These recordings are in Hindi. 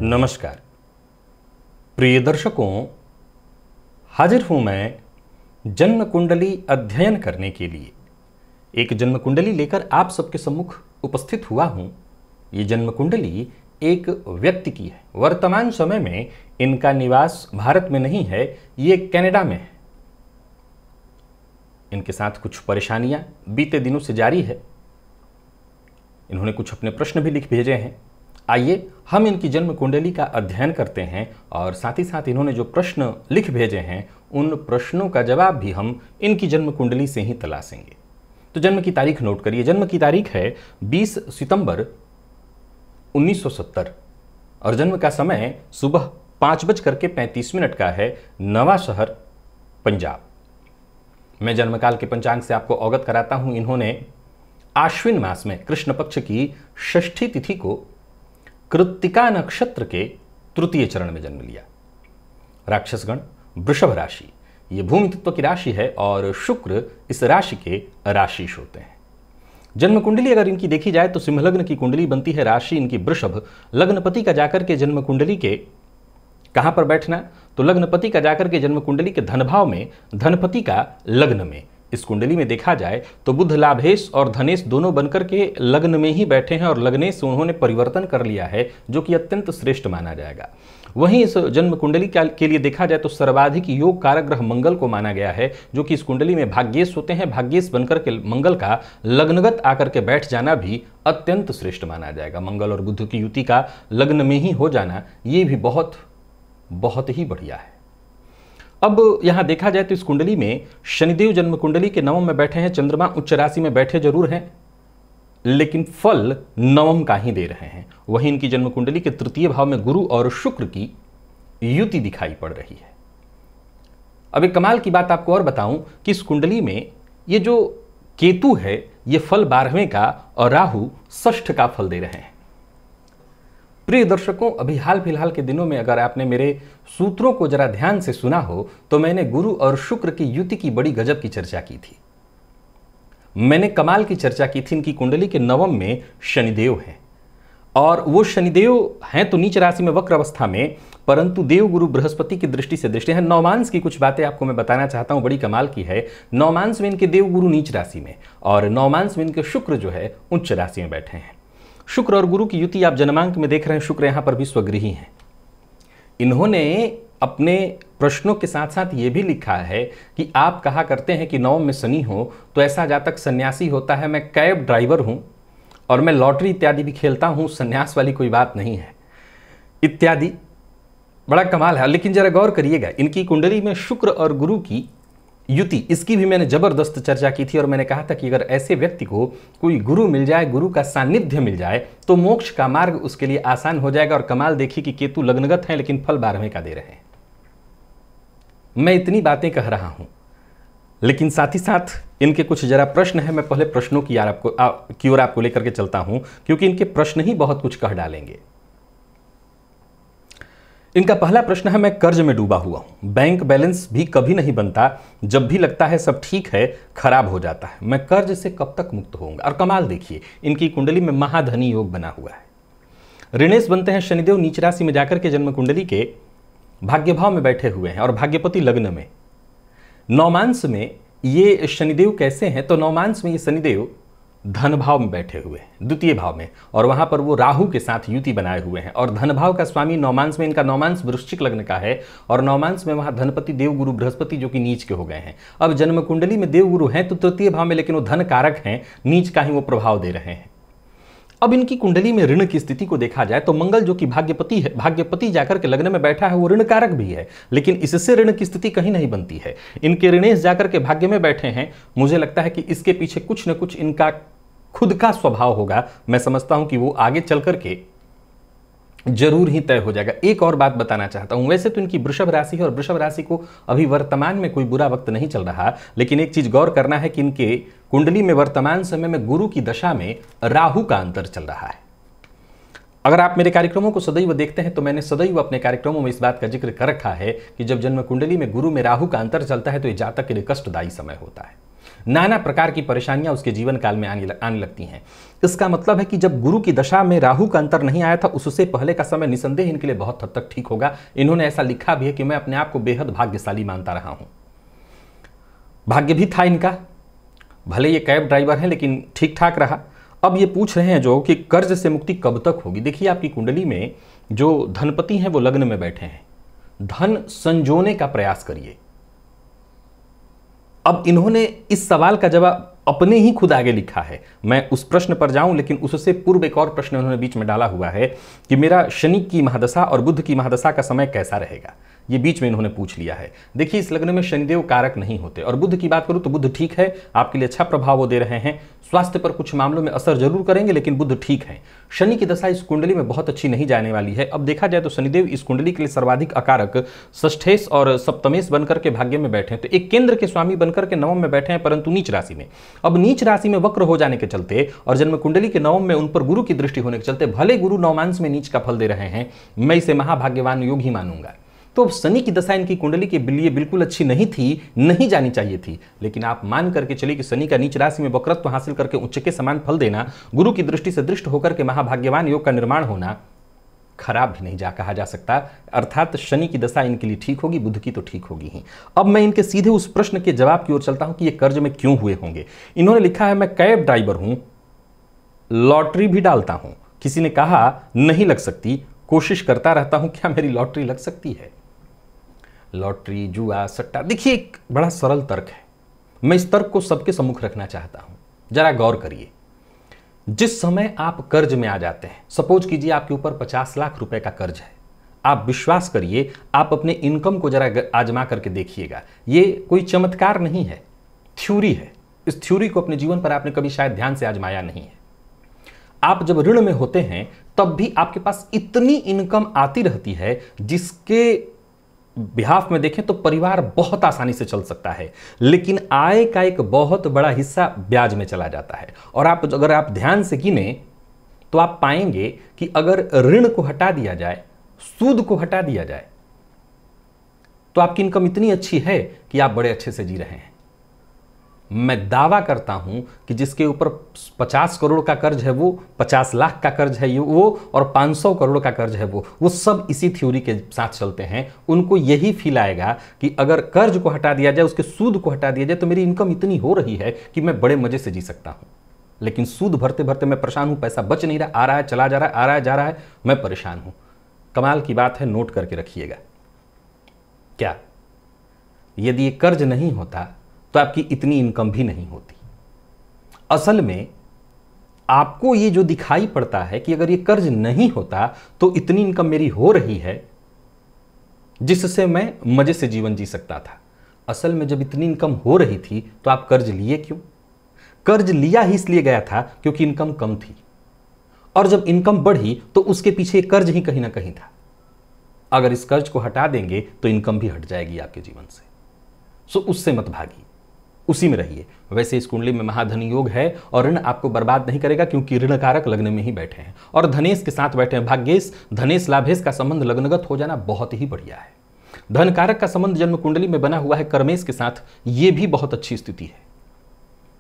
नमस्कार प्रिय दर्शकों, हाजिर हूं मैं जन्म कुंडली अध्ययन करने के लिए। एक जन्म कुंडली लेकर आप सबके सम्मुख उपस्थित हुआ हूं। ये जन्म कुंडली एक व्यक्ति की है। वर्तमान समय में इनका निवास भारत में नहीं है, ये कनाडा में है। इनके साथ कुछ परेशानियां बीते दिनों से जारी है। इन्होंने कुछ अपने प्रश्न भी लिख भेजे हैं। आइए हम इनकी जन्म कुंडली का अध्ययन करते हैं और साथ ही साथ इन्होंने जो प्रश्न लिख भेजे हैं उन प्रश्नों का जवाब भी हम इनकी जन्म कुंडली से ही तलाशेंगे। तो जन्म की तारीख नोट करिए। जन्म की तारीख है 20 सितंबर 1970 और जन्म का समय सुबह 5:35 का है। नवा शहर, पंजाब। मैं जन्मकाल के पंचांग से आपको अवगत कराता हूं। इन्होंने आश्विन मास में कृष्ण पक्ष की षष्ठी तिथि को कृत्तिका नक्षत्र के तृतीय चरण में जन्म लिया। राक्षसगण वृषभ राशि, ये भूमि तत्व की राशि है और शुक्र इस राशि के राशिश होते हैं। जन्म कुंडली अगर इनकी देखी जाए तो सिंह लग्न की कुंडली बनती है। राशि इनकी वृषभ। लग्नपति का जाकर के जन्म कुंडली के कहां पर बैठना, तो लग्नपति का जाकर के जन्म कुंडली के धन भाव में, धनपति का लग्न में। इस कुंडली में देखा जाए तो बुध लाभेश और धनेश दोनों बनकर के लग्न में ही बैठे हैं और लग्नेश उन्होंने परिवर्तन कर लिया है, जो कि अत्यंत श्रेष्ठ माना जाएगा। वहीं इस जन्म कुंडली के लिए देखा जाए तो सर्वाधिक योग कारक ग्रह मंगल को माना गया है, जो कि इस कुंडली में भाग्येश होते हैं। भाग्येश बनकर के मंगल का लग्नगत आकर के बैठ जाना भी अत्यंत श्रेष्ठ माना जाएगा। मंगल और बुध की युति का लग्न में ही हो जाना, ये भी बहुत बहुत ही बढ़िया है। अब यहां देखा जाए तो इस कुंडली में शनिदेव जन्म कुंडली के नवम में बैठे हैं। चंद्रमा उच्च राशि में बैठे जरूर हैं, लेकिन फल नवम का ही दे रहे हैं। वहीं इनकी जन्म कुंडली के तृतीय भाव में गुरु और शुक्र की युति दिखाई पड़ रही है। अब एक कमाल की बात आपको और बताऊं कि इस कुंडली में ये जो केतु है, ये फल 12वें का और राहु षष्ठ का फल दे रहे हैं। प्रिय दर्शकों, अभी हाल फिलहाल के दिनों में अगर आपने मेरे सूत्रों को जरा ध्यान से सुना हो तो मैंने गुरु और शुक्र की युति की बड़ी गजब की चर्चा की थी। मैंने कमाल की चर्चा की थी। इनकी कुंडली के नवम में शनिदेव हैं और वो शनिदेव हैं तो नीच राशि में वक्र अवस्था में, परंतु देव गुरु बृहस्पति की दृष्टि से दृष्टि है। नवमांश की कुछ बातें आपको मैं बताना चाहता हूं, बड़ी कमाल की है। नवमांश में इनके देव गुरु नीच राशि में और नवमांश में इनके शुक्र जो है उच्च राशि में बैठे हैं। शुक्र और गुरु की युति आप जन्मांक में देख रहे हैं। शुक्र यहां पर भी स्वगृही हैं। इन्होंने अपने प्रश्नों के साथ साथ ये भी लिखा है कि आप कहा करते हैं कि नवम में शनि हो तो ऐसा जातक सन्यासी होता है। मैं कैब ड्राइवर हूं और मैं लॉटरी इत्यादि भी खेलता हूं, सन्यास वाली कोई बात नहीं है इत्यादि। बड़ा कमाल है। लेकिन जरा गौर करिएगा, इनकी कुंडली में शुक्र और गुरु की युति, इसकी भी मैंने जबरदस्त चर्चा की थी और मैंने कहा था कि अगर ऐसे व्यक्ति को कोई गुरु मिल जाए, गुरु का सानिध्य मिल जाए, तो मोक्ष का मार्ग उसके लिए आसान हो जाएगा। और कमाल देखिए कि केतु लग्नगत हैं लेकिन फल 12वें का दे रहे हैं। मैं इतनी बातें कह रहा हूं, लेकिन साथ ही साथ इनके कुछ जरा प्रश्न है। मैं पहले प्रश्नों की ओर आपको लेकर के चलता हूं, क्योंकि इनके प्रश्न ही बहुत कुछ कह डालेंगे। इनका पहला प्रश्न है, मैं कर्ज में डूबा हुआ हूं, बैंक बैलेंस भी कभी नहीं बनता, जब भी लगता है सब ठीक है खराब हो जाता है, मैं कर्ज से कब तक मुक्त होऊंगा। और कमाल देखिए, इनकी कुंडली में महाधनी योग बना हुआ है। ऋणेश बनते हैं शनिदेव नीच राशि में जाकर के जन्म कुंडली के भाग्य भाव में बैठे हुए हैं और भाग्यपति लग्न में। नवमांश में ये शनिदेव कैसे हैं, तो नवमांश में ये शनिदेव धन भाव में बैठे हुए हैं, द्वितीय भाव में, और वहां पर वो राहु के साथ युति बनाए हुए हैं। और धन भाव का स्वामी नवमांश में, इनका नवमांश वृश्चिक लग्न का है और नवमांश में वहां धनपति देव गुरु बृहस्पति जो कि नीच के हो गए हैं। अब जन्म कुंडली में देव गुरु हैं तो तृतीय भाव में, लेकिन वो धन कारक हैं, नीच का ही वो प्रभाव दे रहे हैं। अब इनकी कुंडली में ऋण की स्थिति को देखा जाए तो मंगल जो कि भाग्यपति है, भाग्यपति जाकर के लग्न में बैठा है, वो ऋण कारक भी है, लेकिन इससे ऋण की स्थिति कहीं नहीं बनती है। इनके ऋणेश जाकर के भाग्य में बैठे हैं। मुझे लगता है कि इसके पीछे कुछ न कुछ इनका खुद का स्वभाव होगा। मैं समझता हूं कि वो आगे चल करके जरूर ही तय हो जाएगा। एक और बात बताना चाहता हूं, वैसे तो इनकी वृषभ राशि है और वृषभ राशि को अभी वर्तमान में कोई बुरा वक्त नहीं चल रहा, लेकिन एक चीज गौर करना है कि इनके कुंडली में वर्तमान समय में गुरु की दशा में राहु का अंतर चल रहा है। अगर आप मेरे कार्यक्रमों को सदैव देखते हैं तो मैंने सदैव अपने कार्यक्रमों में इस बात का जिक्र कर रखा है कि जब जन्म कुंडली में गुरु में राहु का अंतर चलता है तो ये जातक के लिए कष्टदायी समय होता है। नाना प्रकार की परेशानियां उसके जीवन काल में आने लगती हैं। इसका मतलब है कि जब गुरु की दशा में राहु का अंतर नहीं आया था, उससे पहले का समय निसंदेह इनके लिए बहुत हद तक ठीक होगा। इन्होंने ऐसा लिखा भी है कि मैं अपने आप को बेहद भाग्यशाली मानता रहा हूं। भाग्य भी था इनका, भले ये कैब ड्राइवर हैं लेकिन ठीक ठाक रहा। अब ये पूछ रहे हैं जो कि कर्ज से मुक्ति कब तक होगी। देखिए, आपकी कुंडली में जो धनपति हैं वो लग्न में बैठे हैं, धन संजोने का प्रयास करिए। अब इन्होंने इस सवाल का जवाब अपने ही खुद आगे लिखा है, मैं उस प्रश्न पर जाऊं, लेकिन उससे पूर्व एक और प्रश्न उन्होंने बीच में डाला हुआ है कि मेरा शनि की महादशा और बुध की महादशा का समय कैसा रहेगा। ये बीच में इन्होंने पूछ लिया है। देखिए, इस लग्न में शनिदेव कारक नहीं होते, और बुध की बात करूं तो बुध ठीक है, आपके लिए अच्छा प्रभाव वो दे रहे हैं। स्वास्थ्य पर कुछ मामलों में असर जरूर करेंगे, लेकिन बुध ठीक है। शनि की दशा इस कुंडली में बहुत अच्छी नहीं जाने वाली है। अब देखा जाए तो शनिदेव इस कुंडली के लिए सर्वाधिक अकारक षष्ठेश और सप्तमेश बनकर के भाग्य में बैठे हैं, तो एक केंद्र के स्वामी बनकर के नवम में बैठे हैं, परंतु नीच राशि में। अब नीच राशि में वक्र हो जाने के चलते और जन्म कुंडली के नवम में उन पर गुरु की दृष्टि होने के चलते, भले गुरु नवमांश में नीच का फल दे रहे हैं, मैं इसे महाभाग्यवान योग ही मानूंगा। तो शनि की दशा इनकी कुंडली के लिए बिल्कुल अच्छी नहीं थी, नहीं जानी चाहिए थी, लेकिन आप मान करके चलिए कि शनि का नीच राशि में वक्रत्व हासिल करके उच्च के समान फल देना, गुरु की दृष्टि से दृष्ट होकर के महाभाग्यवान योग का निर्माण होना, खराब भी नहीं कहा जा सकता। अर्थात शनि की दशा इनके लिए ठीक होगी, बुध की तो ठीक होगी ही। अब मैं इनके सीधे उस प्रश्न के जवाब की ओर चलता हूं कि ये कर्ज में क्यों हुए होंगे। इन्होंने लिखा है, मैं कैब ड्राइवर हूं, लॉटरी भी डालता हूं। किसी ने कहा नहीं लग सकती, कोशिश करता रहता हूं, क्या मेरी लॉटरी लग सकती है? लॉटरी, जुआ, सट्टा, देखिए एक बड़ा सरल तर्क है, मैं इस तर्क को सबके सम्मुख रखना चाहता हूं। जरा गौर करिए, जिस समय आप कर्ज में आ जाते हैं, सपोज कीजिए आपके ऊपर 50 लाख रुपए का कर्ज है, आप विश्वास करिए, आप अपने इनकम को जरा आजमा करके देखिएगा। ये कोई चमत्कार नहीं है, थ्योरी है। इस थ्योरी को अपने जीवन पर आपने कभी शायद ध्यान से आजमाया नहीं है। आप जब ऋण में होते हैं तब भी आपके पास इतनी इनकम आती रहती है जिसके बिहाफ में देखें तो परिवार बहुत आसानी से चल सकता है, लेकिन आय का एक बहुत बड़ा हिस्सा ब्याज में चला जाता है। और अगर आप ध्यान से गिने तो आप पाएंगे कि अगर ऋण को हटा दिया जाए, सूद को हटा दिया जाए, तो आपकी इनकम इतनी अच्छी है कि आप बड़े अच्छे से जी रहे हैं। मैं दावा करता हूं कि जिसके ऊपर 50 करोड़ का कर्ज है, वो 50 लाख का कर्ज है वो, और 500 करोड़ का कर्ज है वो सब इसी थ्योरी के साथ चलते हैं। उनको यही फील आएगा कि अगर कर्ज को हटा दिया जाए, उसके सूद को हटा दिया जाए, तो मेरी इनकम इतनी हो रही है कि मैं बड़े मजे से जी सकता हूं। लेकिन सूद भरते भरते मैं परेशान हूं, पैसा बच नहीं रहा, आ रहा है चला जा रहा है, आ रहा है जा रहा है, मैं परेशान हूं। कमाल की बात है, नोट करके रखिएगा, क्या यदि ये कर्ज नहीं होता तो आपकी इतनी इनकम भी नहीं होती। असल में आपको ये जो दिखाई पड़ता है कि अगर ये कर्ज नहीं होता तो इतनी इनकम मेरी हो रही है जिससे मैं मजे से जीवन जी सकता था। असल में जब इतनी इनकम हो रही थी तो आप कर्ज लिए क्यों? कर्ज लिया ही इसलिए गया था क्योंकि इनकम कम थी, और जब इनकम बढ़ी तो उसके पीछे कर्ज ही कहीं ना कहीं था। अगर इस कर्ज को हटा देंगे तो इनकम भी हट जाएगी आपके जीवन से। सो उससे मत भागिए, उसी में रहिए। वैसे इस कुंडली में महाधन योग है और ऋण आपको बर्बाद नहीं करेगा, क्योंकि ऋण कारक लग्न में ही बैठे हैं और धनेश के साथ बैठे हैं। भाग्येश धनेश लाभेश का संबंध लग्नगत हो जाना बहुत ही बढ़िया है। धन कारक का संबंध जन्म कुंडली में बना हुआ है कर्मेश के साथ, यह भी बहुत अच्छी स्थिति है।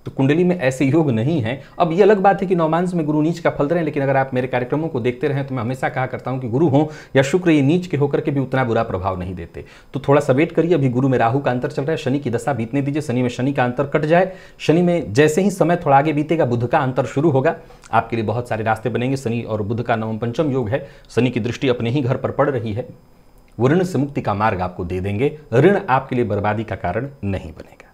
तो कुंडली में ऐसे योग नहीं है। अब ये अलग बात है कि नवमांश में गुरु नीच का फल दे रहे हैं, लेकिन अगर आप मेरे कार्यक्रमों को देखते रहे तो मैं हमेशा कहा करता हूं कि गुरु हो या शुक्र, ये नीच के होकर के भी उतना बुरा प्रभाव नहीं देते। तो थोड़ा सा वेट करिए, अभी गुरु में राहु का अंतर चल रहा है, शनि की दशा बीतने दीजिए, शनि में शनि का अंतर कट जाए। शनि में जैसे ही समय थोड़ा आगे बीतेगा, बुध का अंतर शुरू होगा, आपके लिए बहुत सारे रास्ते बनेंगे। शनि और बुध का नवम पंचम योग है, शनि की दृष्टि अपने ही घर पर पड़ रही है, वो ऋण से मुक्ति का मार्ग आपको दे देंगे। ऋण आपके लिए बर्बादी का कारण नहीं बनेगा।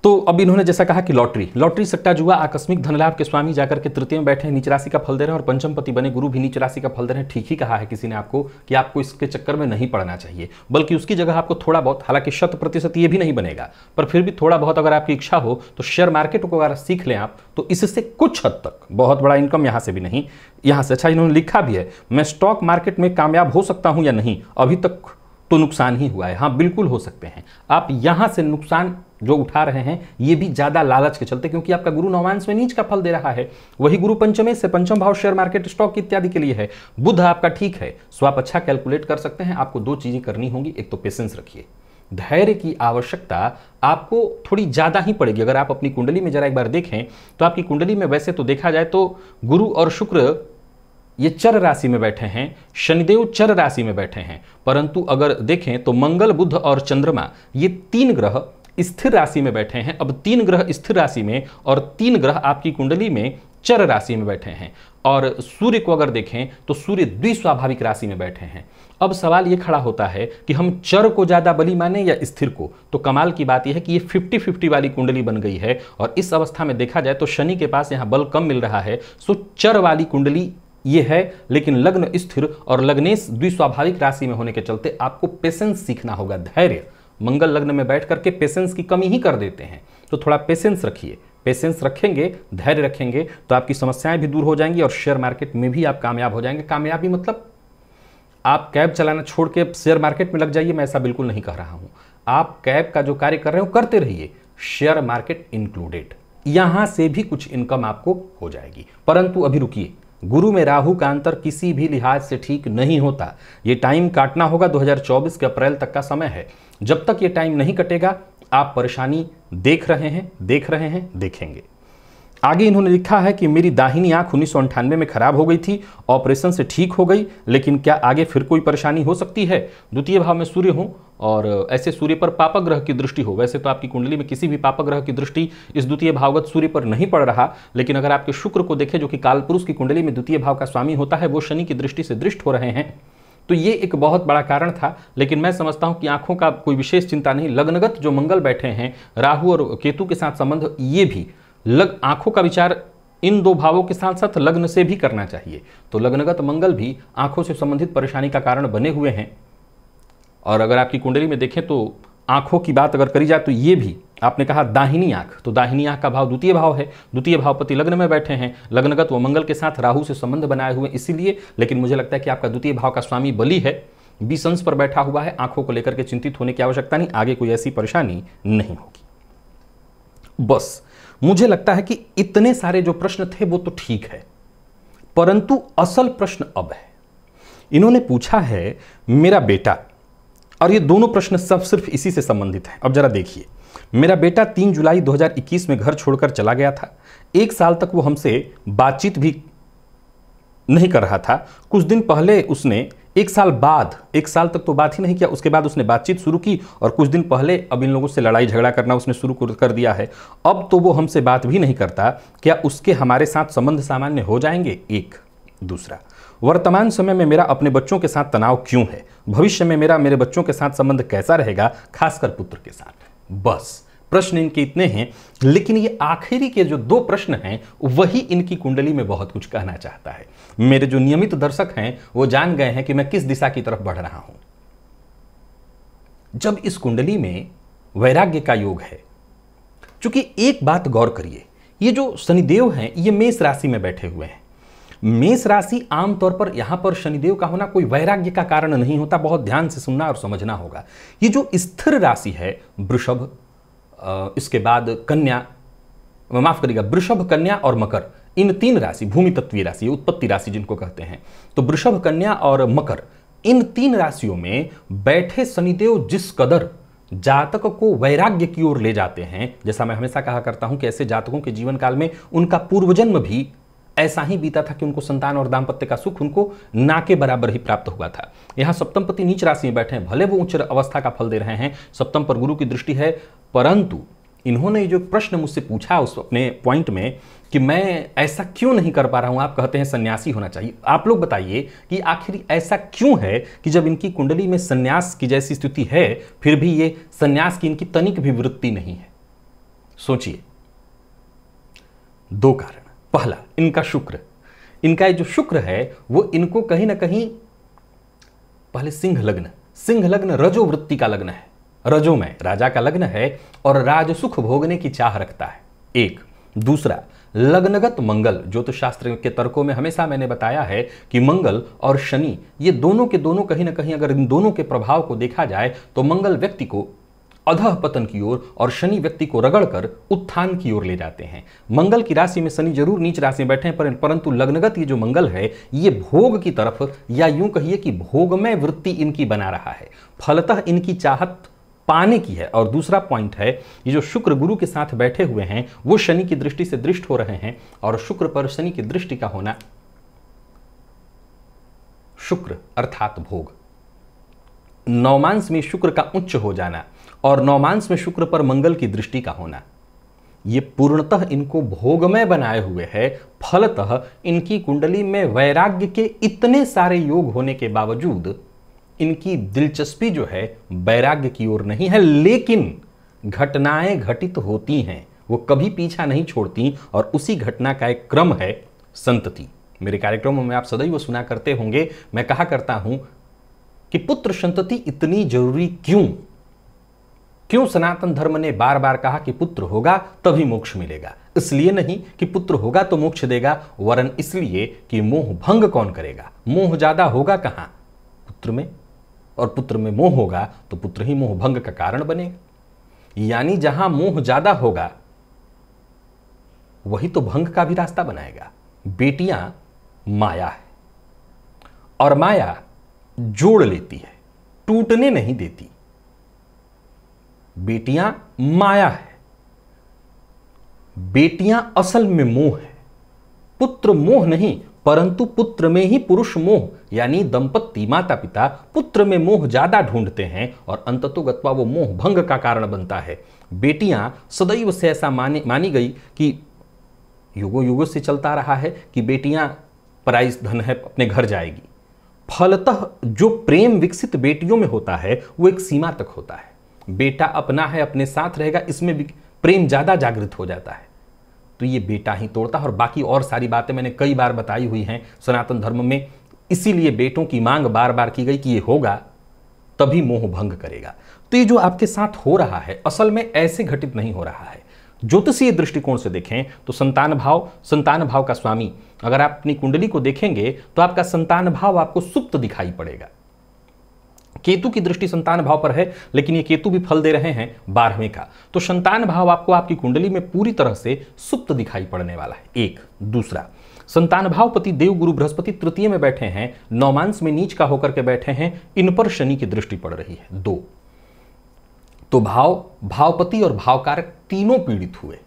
तो अब इन्होंने जैसा कहा कि लॉटरी सट्टा जुआ आकस्मिक धनलाभ के स्वामी जाकर के तृतीय में बैठे हैं, नीच राशि का फल दे रहे हैं, और पंचम पति बने गुरु भी नीच राशि का फल दे रहे हैं। ठीक ही कहा है किसी ने आपको कि आपको इसके चक्कर में नहीं पड़ना चाहिए, बल्कि उसकी जगह आपको थोड़ा बहुत, हालांकि 100% ये भी नहीं बनेगा, पर फिर भी थोड़ा बहुत अगर आपकी इच्छा हो तो शेयर मार्केट को अगर सीख लें आप, तो इससे कुछ हद तक बहुत बड़ा इनकम यहाँ से भी नहीं, यहाँ से अच्छा। इन्होंने लिखा भी है, मैं स्टॉक मार्केट में कामयाब हो सकता हूँ या नहीं, अभी तक तो नुकसान ही हुआ है। हाँ, बिल्कुल हो सकते हैं। आप यहां से नुकसान जो उठा रहे हैं ये भी ज्यादा लालच के चलते, क्योंकि आपका गुरु नवमांश में नीच का फल दे रहा है, वही गुरु पंचमे से पंचम भाव शेयर मार्केट स्टॉक इत्यादि के लिए है। बुध आपका ठीक है, सो आप अच्छा कैलकुलेट कर सकते हैं। आपको दो चीजें करनी होंगी, एक तो पेशेंस रखिए, धैर्य की आवश्यकता आपको थोड़ी ज़्यादा ही पड़ेगी। अगर आप अपनी कुंडली में जरा एक बार देखें तो आपकी कुंडली में वैसे तो देखा जाए तो गुरु और शुक्र ये चर राशि में बैठे हैं, शनिदेव चर राशि में बैठे हैं, परंतु अगर देखें तो मंगल, बुध और चंद्रमा ये 3 ग्रह स्थिर राशि में बैठे हैं। अब 3 ग्रह स्थिर राशि में और 3 ग्रह आपकी कुंडली में चर राशि में बैठे हैं। और सूर्य को अगर देखें तो सूर्य द्विस्वाभाविक राशि में बैठे हैं। अब सवाल ये खड़ा होता है कि हम चर को ज़्यादा बली माने या स्थिर को। तो कमाल की बात यह है कि ये 50-50 वाली कुंडली बन गई है। और इस अवस्था में देखा जाए तो शनि के पास यहाँ बल कम मिल रहा है, सो चर वाली कुंडली ये है, लेकिन लग्न स्थिर और लग्नेश द्विस्वाभाविक राशि में होने के चलते आपको पेशेंस सीखना होगा, धैर्य। मंगल लग्न में बैठ करके पेशेंस की कमी ही कर देते हैं, तो थोड़ा पेशेंस रखिए। पेशेंस रखेंगे, धैर्य रखेंगे तो आपकी समस्याएं भी दूर हो जाएंगी और शेयर मार्केट में भी आप कामयाब हो जाएंगे। कामयाबी मतलब आप कैब चलाना छोड़ के शेयर मार्केट में लग जाइए, मैं ऐसा बिल्कुल नहीं कह रहा हूं। आप कैब का जो कार्य कर रहे हो करते रहिए, शेयर मार्केट इंक्लूडेड, यहां से भी कुछ इनकम आपको हो जाएगी। परंतु अभी रुकिए, गुरु में राहु का अंतर किसी भी लिहाज से ठीक नहीं होता। ये टाइम काटना होगा, 2024 के अप्रैल तक का समय है। जब तक ये टाइम नहीं कटेगा आप परेशानी देख रहे हैं, देखेंगे। आगे इन्होंने लिखा है कि मेरी दाहिनी आंख 1998 में खराब हो गई थी, ऑपरेशन से ठीक हो गई, लेकिन क्या आगे फिर कोई परेशानी हो सकती है? द्वितीय भाव में सूर्य हो और ऐसे सूर्य पर पापक ग्रह की दृष्टि हो। वैसे तो आपकी कुंडली में किसी भी पापक ग्रह की दृष्टि इस द्वितीय भावगत सूर्य पर नहीं पड़ रहा, लेकिन अगर आपके शुक्र को देखें जो कि कालपुरुष की कुंडली में द्वितीय भाव का स्वामी होता है, वो शनि की दृष्टि से दृष्ट हो रहे हैं, तो ये एक बहुत बड़ा कारण था। लेकिन मैं समझता हूं कि आंखों का कोई विशेष चिंता नहीं। लग्नगत जो मंगल बैठे हैं, राहु और केतु के साथ संबंध, ये भी आंखों का विचार इन 2 भावों के साथ साथ लग्न से भी करना चाहिए। तो लग्नगत मंगल भी आंखों से संबंधित परेशानी का कारण बने हुए हैं। और अगर आपकी कुंडली में देखें तो आंखों की बात अगर करी जाए तो ये भी, आपने कहा दाहिनी आंख, तो दाहिनी आंख का भाव द्वितीय भाव है, द्वितीय भावपति लग्न में बैठे हैं, लग्नगत व मंगल के साथ राहु से संबंध बनाए हुए इसीलिए। लेकिन मुझे लगता है कि आपका द्वितीय भाव का स्वामी बली है, 20 अंश पर बैठा हुआ है, आंखों को लेकर के चिंतित होने की आवश्यकता नहीं, आगे कोई ऐसी परेशानी नहीं होगी। बस मुझे लगता है कि इतने सारे जो प्रश्न थे वो तो ठीक है, परंतु असल प्रश्न अब है। इन्होंने पूछा है मेरा बेटा, और ये दोनों प्रश्न सब सिर्फ इसी से संबंधित हैं। अब जरा देखिए, मेरा बेटा 3 जुलाई 2021 में घर छोड़कर चला गया था। 1 साल तक वो हमसे बातचीत भी नहीं कर रहा था। कुछ दिन पहले उसने 1 साल बाद, 1 साल तक तो बात ही नहीं किया, उसके बाद उसने बातचीत शुरू की और कुछ दिन पहले अब इन लोगों से लड़ाई झगड़ा करना उसने शुरू कर दिया है। अब तो वो हमसे बात भी नहीं करता। क्या उसके हमारे साथ संबंध सामान्य हो जाएंगे? एक। दूसरा, वर्तमान समय में मेरा अपने बच्चों के साथ तनाव क्यों है? भविष्य में मेरा मेरे बच्चों के साथ संबंध कैसा रहेगा, खासकर पुत्र के साथ? बस प्रश्न इनके इतने हैं, लेकिन ये आखिरी के जो 2 प्रश्न हैं वही इनकी कुंडली में बहुत कुछ कहना चाहता है। मेरे जो नियमित दर्शक हैं वो जान गए हैं कि मैं किस दिशा की तरफ बढ़ रहा हूं। जब इस कुंडली में वैराग्य का योग है, चूंकि एक बात गौर करिए, ये जो शनिदेव हैं ये मेष राशि में बैठे हुए हैं। मेष राशि आमतौर पर यहां पर शनिदेव का होना कोई वैराग्य का कारण नहीं होता, बहुत ध्यान से सुनना और समझना होगा। ये जो स्थिर राशि है वृषभ, इसके बाद कन्या, माफ करिएगा, वृषभ, कन्या और मकर, इन 3 राशि, भूमि तत्वीय राशि, उत्पत्ति राशि जिनको कहते हैं, तो वृषभ, कन्या और मकर, इन 3 राशियों में बैठे शनिदेव जिस कदर जातक को वैराग्य की ओर ले जाते हैं, जैसा मैं हमेशा कहा करता हूं कि ऐसे जातकों के जीवन काल में उनका पूर्वजन्म भी ऐसा ही बीता था कि उनको संतान और दाम्पत्य का सुख उनको ना के बराबर ही प्राप्त हुआ था। यहां सप्तमपति नीच राशि में बैठे हैं, भले वो उच्च अवस्था का फल दे रहे हैं, सप्तम पर गुरु की दृष्टि है, परंतु इन्होंने जो प्रश्न मुझसे पूछा उस अपने पॉइंट में कि मैं ऐसा क्यों नहीं कर पा रहा हूं, आप कहते हैं सन्यासी होना चाहिए। आप लोग बताइए कि आखिर ऐसा क्यों है कि जब इनकी कुंडली में सन्यास की जैसी स्थिति है फिर भी ये सन्यास की इनकी तनिक भी वृत्ति नहीं है? सोचिए, 2 कारण। पहला, इनका शुक्र, इनका जो शुक्र है वो इनको कहीं ना कहीं, पहले सिंह लग्न रजो वृत्ति का लग्न है, रजो में राजा का लग्न है और राजसुख भोगने की चाह रखता है, एक। दूसरा, लग्नगत मंगल, ज्योतिष शास्त्र के तर्कों में हमेशा मैंने बताया है कि मंगल और शनि ये दोनों के दोनों कहीं ना कहीं, अगर इन दोनों के प्रभाव को देखा जाए तो मंगल व्यक्ति को अधः पतन की ओर और शनि व्यक्ति को रगड़कर उत्थान की ओर ले जाते हैं। मंगल की राशि में शनि जरूर नीच राशि में बैठे हैं, परंतु लग्नगत ये जो मंगल है ये भोग की तरफ, या यूं कहिए कि भोगमय वृत्ति इनकी बना रहा है। फलतः इनकी चाहत पाने की है। और दूसरा पॉइंट है, ये जो शुक्र गुरु के साथ बैठे हुए हैं वो शनि की दृष्टि से दृष्ट हो रहे हैं, और शुक्र पर शनि की दृष्टि का होना, शुक्र अर्थात भोग, नवमांश में शुक्र का उच्च हो जाना और नवमांश में शुक्र पर मंगल की दृष्टि का होना, ये पूर्णतः इनको भोगमय बनाए हुए है। फलतः इनकी कुंडली में वैराग्य के इतने सारे योग होने के बावजूद इनकी दिलचस्पी जो है वैराग्य की ओर नहीं है, लेकिन घटनाएं घटित होती हैं, वो कभी पीछा नहीं छोड़ती, और उसी घटना का एक क्रम है संतति। मेरे कार्यक्रमों में आप सदैव सुना करते होंगे, मैं कहा करता हूं कि पुत्र संतति इतनी जरूरी क्यों सनातन धर्म ने बार बार कहा कि पुत्र होगा तभी मोक्ष मिलेगा। इसलिए नहीं कि पुत्र होगा तो मोक्ष देगा, वरन इसलिए कि मोह भंग कौन करेगा। मोह ज्यादा होगा कहां? पुत्र में, और पुत्र में मोह होगा तो पुत्र ही मोह भंग का कारण बनेगा। यानी जहां मोह ज्यादा होगा वही तो भंग का भी रास्ता बनाएगा। बेटियां माया है, और माया जोड़ लेती है, टूटने नहीं देती। बेटियां माया है, बेटियां असल में मोह है। पुत्र मोह नहीं, परंतु पुत्र में ही पुरुष मोह, यानी दंपत्ति माता पिता पुत्र में मोह ज्यादा ढूंढते हैं, और अंततोगत्वा वो मोह भंग का कारण बनता है। बेटियां सदैव से ऐसा मानी गई कि युगों युगों से चलता रहा है कि बेटियां पराई धन है, अपने घर जाएगी। फलतः जो प्रेम विकसित बेटियों में होता है वो एक सीमा तक होता है। बेटा अपना है, अपने साथ रहेगा, इसमें भी प्रेम ज्यादा जागृत हो जाता है, तो ये बेटा ही तोड़ता है। और बाकी और सारी बातें मैंने कई बार बताई हुई हैं सनातन धर्म में, इसीलिए बेटों की मांग बार बार की गई कि ये होगा तभी मोह भंग करेगा। तो ये जो आपके साथ हो रहा है असल में ऐसे घटित नहीं हो रहा है। ज्योतिषीय दृष्टिकोण से देखें तो संतान भाव का स्वामी, अगर आप अपनी कुंडली को देखेंगे तो आपका संतान भाव आपको सुप्त दिखाई पड़ेगा। केतु की दृष्टि संतान भाव पर है, लेकिन ये केतु भी फल दे रहे हैं 12वें का, तो संतान भाव आपको आपकी कुंडली में पूरी तरह से सुप्त दिखाई पड़ने वाला है। एक दूसरा, संतान भावपति देव गुरु बृहस्पति तृतीय में बैठे हैं, नवमांश में नीच का होकर के बैठे हैं, इन पर शनि की दृष्टि पड़ रही है 2। तो भावपति और भावकारक तीनों पीड़ित हुए।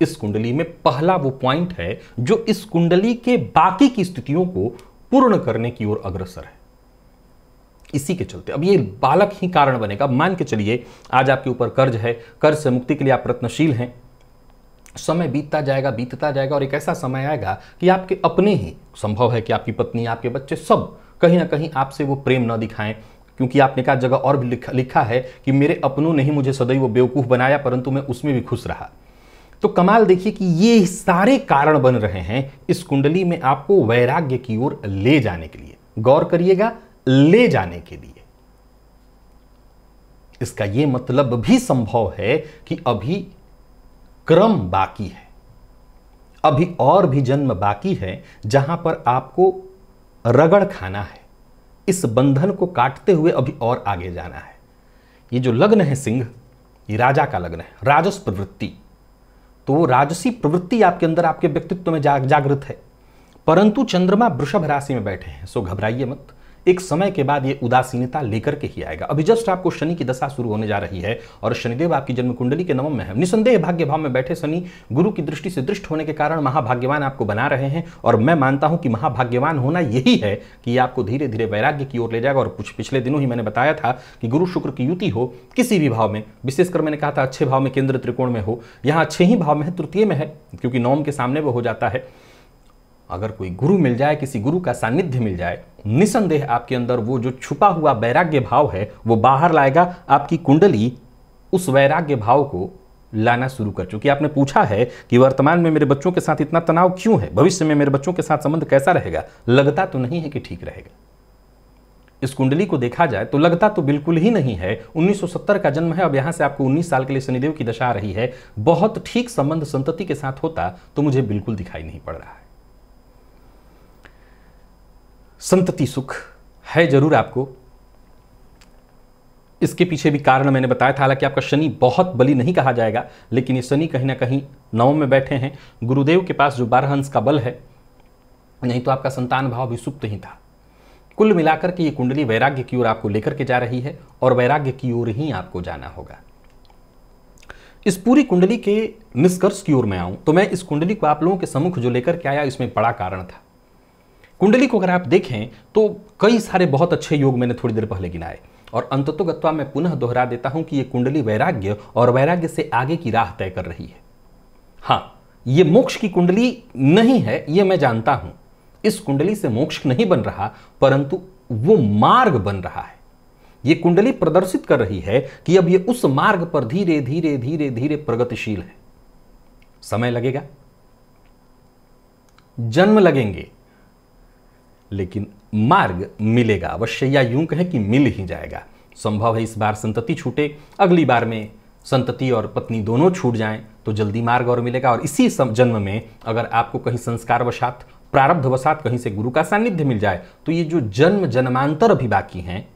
इस कुंडली में पहला वो पॉइंट है जो इस कुंडली के बाकी की स्थितियों को पूर्ण करने की ओर अग्रसर है। इसी के चलते अब ये बालक ही कारण बनेगा। मान के चलिए आज आपके ऊपर कर्ज है, कर्ज से मुक्ति के लिए आप प्रयत्नशील हैं, समय बीतता जाएगा और एक ऐसा समय आएगा कि आपके अपने ही, संभव है कि आपकी पत्नी, आपके बच्चे सब कहीं ना कहीं आपसे वो प्रेम न दिखाएं, क्योंकि आपने कहा जगह और भी लिखा है कि मेरे अपनों ने ही मुझे सदैव बेवकूफ बनाया, परंतु मैं उसमें भी खुश रहा। तो कमाल देखिए कि ये सारे कारण बन रहे हैं इस कुंडली में आपको वैराग्य की ओर ले जाने के लिए। गौर करिएगा, ले जाने के लिए। इसका यह मतलब भी संभव है कि अभी क्रम बाकी है, अभी और भी जन्म बाकी है जहां पर आपको रगड़ खाना है, इस बंधन को काटते हुए अभी और आगे जाना है। ये जो लग्न है सिंह, ये राजा का लग्न है, राजस प्रवृत्ति। तो वो राजसी प्रवृत्ति आपके अंदर, आपके व्यक्तित्व में जागृत है, परंतु चंद्रमा वृषभ राशि में बैठे हैं, सो घबराइए मत। एक समय के बाद ये उदासीनता लेकर के ही आएगा। अभी जस्ट आपको शनि की दशा शुरू होने जा रही है और शनिदेव आपकी जन्म कुंडली के नवम में है। निसंदेह भाग्य भाव में बैठे शनि गुरु की दृष्टि से दृष्ट होने के कारण महाभाग्यवान आपको बना रहे हैं, और मैं मानता हूं कि महाभाग्यवान होना यही है कि ये आपको धीरे धीरे वैराग्य की ओर ले जाएगा। और कुछ पिछले दिनों ही मैंने बताया था कि गुरु शुक्र की युति हो किसी भी भाव में, विशेषकर मैंने कहा था अच्छे भाव में, केंद्र त्रिकोण में हो, यहां अच्छे ही भाव में है, तृतीय में है क्योंकि नवम के सामने वो हो जाता है। अगर कोई गुरु मिल जाए, किसी गुरु का सानिध्य मिल जाए, निसंदेह आपके अंदर वो जो छुपा हुआ वैराग्य भाव है वो बाहर लाएगा। आपकी कुंडली उस वैराग्य भाव को लाना शुरू कर चुकी। आपने पूछा है कि वर्तमान में मेरे बच्चों के साथ इतना तनाव क्यों है, भविष्य में मेरे बच्चों के साथ संबंध कैसा रहेगा? लगता तो नहीं है कि ठीक रहेगा। इस कुंडली को देखा जाए तो लगता तो बिल्कुल ही नहीं है। 1970 का जन्म है, अब यहां से आपको 19 साल के लिए शनिदेव की दशा आ रही है। बहुत ठीक संबंध संतति के साथ होता तो मुझे बिल्कुल दिखाई नहीं पड़ रहा है। संतति सुख है जरूर आपको, इसके पीछे भी कारण मैंने बताया था। हालांकि आपका शनि बहुत बली नहीं कहा जाएगा, लेकिन ये शनि कहीं ना कहीं नवम में बैठे हैं, गुरुदेव के पास जो 12 अंश का बल है, नहीं तो आपका संतान भाव भी सुप्त ही था। कुल मिलाकर के ये कुंडली वैराग्य की ओर आपको लेकर के जा रही है और वैराग्य की ओर ही आपको जाना होगा। इस पूरी कुंडली के निष्कर्ष की ओर मैं आऊं तो मैं इस कुंडली को आप लोगों के सम्मुख जो लेकर के आया, इसमें बड़ा कारण था। कुंडली को अगर आप देखें तो कई सारे बहुत अच्छे योग मैंने थोड़ी देर पहले गिनाए, और अंततोगत्वा मैं पुनः दोहरा देता हूं कि यह कुंडली वैराग्य और वैराग्य से आगे की राह तय कर रही है। हाँ, यह मोक्ष की कुंडली नहीं है, यह मैं जानता हूं। इस कुंडली से मोक्ष नहीं बन रहा, परंतु वो मार्ग बन रहा है। यह कुंडली प्रदर्शित कर रही है कि अब यह उस मार्ग पर धीरे धीरे धीरे धीरे प्रगतिशील है। समय लगेगा, जन्म लगेंगे, लेकिन मार्ग मिलेगा अवश्य, या यूं कहें कि मिल ही जाएगा। संभव है इस बार संतति छूटे, अगली बार में संतति और पत्नी दोनों छूट जाएं तो जल्दी मार्ग और मिलेगा। और इसी जन्म में अगर आपको कहीं संस्कारवशात, प्रारब्धवशात कहीं से गुरु का सानिध्य मिल जाए तो ये जो जन्म जन्मांतर अभी बाकी हैं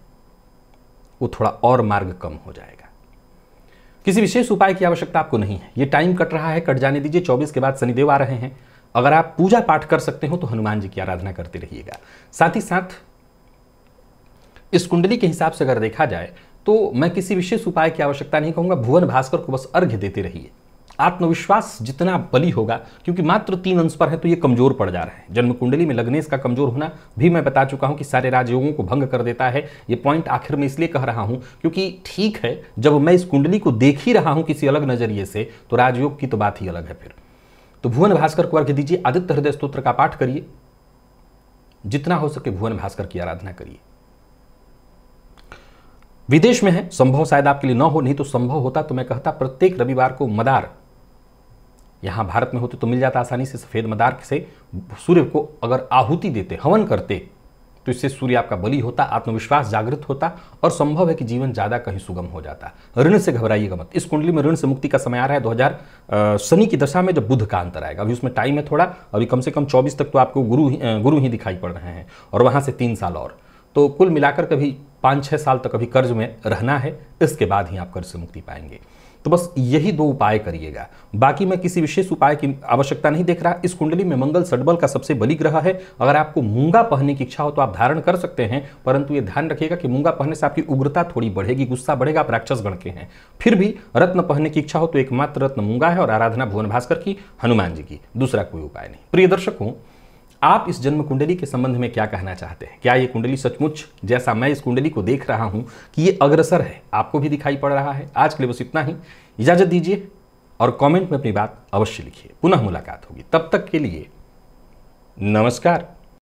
वो थोड़ा और मार्ग कम हो जाएगा। किसी विशेष उपाय की आवश्यकता आपको नहीं है। ये टाइम कट रहा है, कट जाने दीजिए। 24 के बाद शनिदेव आ रहे हैं। अगर आप पूजा पाठ कर सकते हो तो हनुमान जी की आराधना करते रहिएगा। साथ ही साथ इस कुंडली के हिसाब से अगर देखा जाए तो मैं किसी विशेष उपाय की आवश्यकता नहीं कहूंगा। भुवन भास्कर को बस अर्घ्य देते रहिए। आत्मविश्वास जितना बली होगा, क्योंकि मात्र 3 अंश पर है तो ये कमजोर पड़ जा रहे हैं। जन्म कुंडली में लग्नेश का कमजोर होना भी मैं बता चुका हूं कि सारे राजयोगों को भंग कर देता है। ये पॉइंट आखिर में इसलिए कह रहा हूं क्योंकि ठीक है, जब मैं इस कुंडली को देख ही रहा हूं किसी अलग नजरिए से, तो राजयोग की तो बात ही अलग है फिर। तो भुवन भास्कर को अर्घ्य दीजिए, आदित्य हृदय स्तोत्र का पाठ करिए, जितना हो सके भुवन भास्कर की आराधना करिए। विदेश में है, संभव शायद आपके लिए न हो, नहीं तो संभव होता तो मैं कहता प्रत्येक रविवार को मदार, यहां भारत में होते तो मिल जाता आसानी से, सफेद मदार से सूर्य को अगर आहुति देते, हवन करते, तो इससे सूर्य आपका बली होता, आत्मविश्वास जागृत होता और संभव है कि जीवन ज्यादा कहीं सुगम हो जाता। ऋण से घबराइएगा मत। इस कुंडली में ऋण से मुक्ति का समय आ रहा है 2000 शनि की दशा में, जब बुध का अंतर आएगा। अभी उसमें टाइम है थोड़ा, अभी कम से कम 24 तक तो आपको गुरु ही दिखाई पड़ रहे हैं, और वहां से 3 साल और, तो कुल मिलाकर कभी 5-6 साल तक अभी कर्ज में रहना है। इसके बाद ही आप कर्ज से मुक्ति पाएंगे। तो बस यही 2 उपाय करिएगा। बाकी मैं किसी विशेष उपाय की आवश्यकता नहीं देख रहा। इस कुंडली में मंगल षड्बल का सबसे बली ग्रह है। अगर आपको मूंगा पहनने की इच्छा हो तो आप धारण कर सकते हैं, परंतु ये ध्यान रखिएगा कि मूंगा पहनने से आपकी उग्रता थोड़ी बढ़ेगी, गुस्सा बढ़ेगा, आप राक्षस गण के हैं। फिर भी रत्न पहनने की इच्छा हो तो एकमात्र रत्न मूंगा है, और आराधना भुवन भास्कर की, हनुमान जी की, दूसरा कोई उपाय नहीं। प्रिय दर्शकों, आप इस जन्म कुंडली के संबंध में क्या कहना चाहते हैं? क्या ये कुंडली सचमुच जैसा मैं इस कुंडली को देख रहा हूं कि ये अग्रसर है, आपको भी दिखाई पड़ रहा है? आज के लिए बस इतना ही। इजाजत दीजिए और कमेंट में अपनी बात अवश्य लिखिए। पुनः मुलाकात होगी, तब तक के लिए नमस्कार।